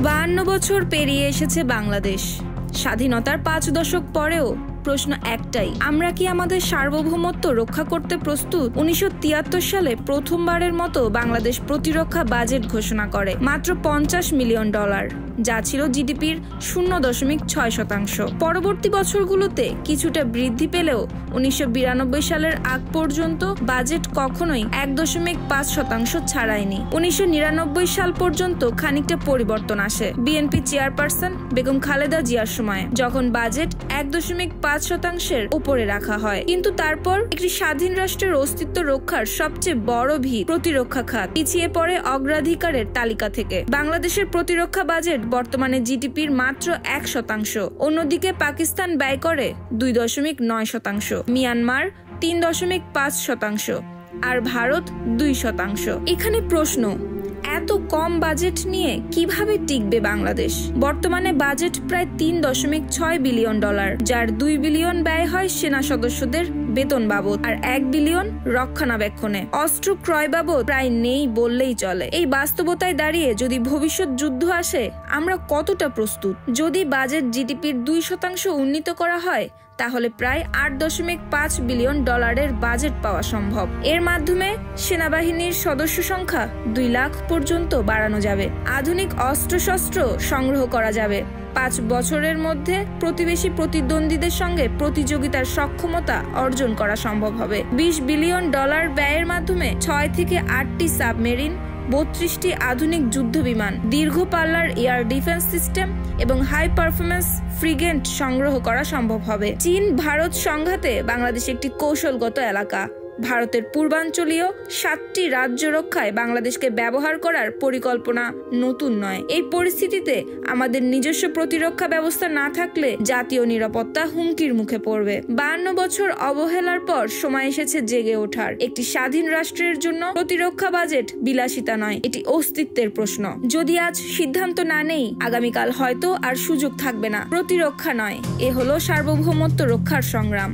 52 বছর পেরিয়ে এসেছে বাংলাদেশ। স্বাধীনতার 5 দশক পরেও প্রশ্ন একটাই, আমরা কি আমাদের সার্বভৌমত্ব রক্ষা করতে প্রস্তুত? 1973 সালে প্রথমবারের মতো বাংলাদেশ প্রতিরক্ষা বাজেট ঘোষণা করে মাত্র $50 মিলিয়ন, যা ছিল জিডিপির 0.6%। পরবর্তী বছরগুলোতে কিছুটা বৃদ্ধি পেলেও 1992 সালের আগ পর্যন্ত বাজেট কখনোই 1.5% ছাড়ায়নি। 1999 সাল পর্যন্ত খানিকটা পরিবর্তন আসে বিএনপি চেয়ারপারসন বেগম খালেদা জিয়ার সময়ে, যখন বাজেট 1.5%-এর উপরে রাখা হয়। কিন্তু তারপর একটি স্বাধীন রাষ্ট্রের অস্তিত্ব রক্ষার সবচেয়ে বড় ভিত প্রতিরক্ষা খাত পিছিয়ে পড়ে অগ্রাধিকারের তালিকা থেকে। বাংলাদেশের প্রতিরক্ষা বাজেট বর্তমানে জিডিপির মাত্র 1%। অন্যদিকে পাকিস্তান ব্যয় করে 2.9%, মিয়ানমার 3.5% আর ভারত 2%। এখানে প্রশ্ন, এত কম বাজেট নিয়ে কিভাবে টিকবে বাংলাদেশ? বর্তমানে বাজেট প্রায় $3.6 বিলিয়ন, যার $2 বিলিয়ন ব্যয় হয় সেনা সদস্যদের বেতন বাবদ আর $1 বিলিয়ন রক্ষণাবেক্ষণে। অস্ত্র ক্রয় বাবদ প্রায় নেই বললেই চলে। এই বাস্তবতায় দাঁড়িয়ে যদি ভবিষ্যৎ যুদ্ধ আসে, আমরা কতটা প্রস্তুত? যদি বাজেট জিডিপির 2% উন্নীত করা হয়, তাহলে প্রায় $8.5 বিলিয়ন বাজেট পাওয়া সম্ভব। এর মাধ্যমে সেনাবাহিনীর সদস্য সংখ্যা 2 লাখ পর্যন্ত বাড়ানো যাবে, আধুনিক অস্ত্রশস্ত্র সংগ্রহ করা যাবে। 5 বছরের মধ্যে প্রতিবেশী প্রতিদ্বন্দ্বীদের সঙ্গে প্রতিযোগিতার সক্ষমতা অর্জন করা সম্ভব হবে। $20 বিলিয়ন ব্যয়ের মাধ্যমে 6 থেকে 8টি সাবমেরিন, 32টি আধুনিক যুদ্ধ বিমান, দীর্ঘ পাল্লার এয়ার ডিফেন্স সিস্টেম এবং হাই পারফরম্যান্স ফ্রিগেট সংগ্রহ করা সম্ভব হবে। চীন ভারত সংঘাতে বাংলাদেশ একটি কৌশলগত এলাকা। ভারতের পূর্বাঞ্চলীয় 7টি রাজ্য রক্ষায় বাংলাদেশকে ব্যবহার করার পরিকল্পনা নতুন নয়। এই পরিস্থিতিতে আমাদের নিজস্ব প্রতিরক্ষা ব্যবস্থা না থাকলে জাতীয় নিরাপত্তা হুমকির মুখে পড়বে। 52 বছর অবহেলার পর সময় এসেছে জেগে ওঠার। একটি স্বাধীন রাষ্ট্রের জন্য প্রতিরক্ষা বাজেট বিলাসিতা নয়, এটি অস্তিত্বের প্রশ্ন। যদি আজ সিদ্ধান্ত না নেই, আগামীকাল হয়তো আর সুযোগ থাকবে না। প্রতিরক্ষা নয়, এ হলো সার্বভৌমত্ব রক্ষার সংগ্রাম।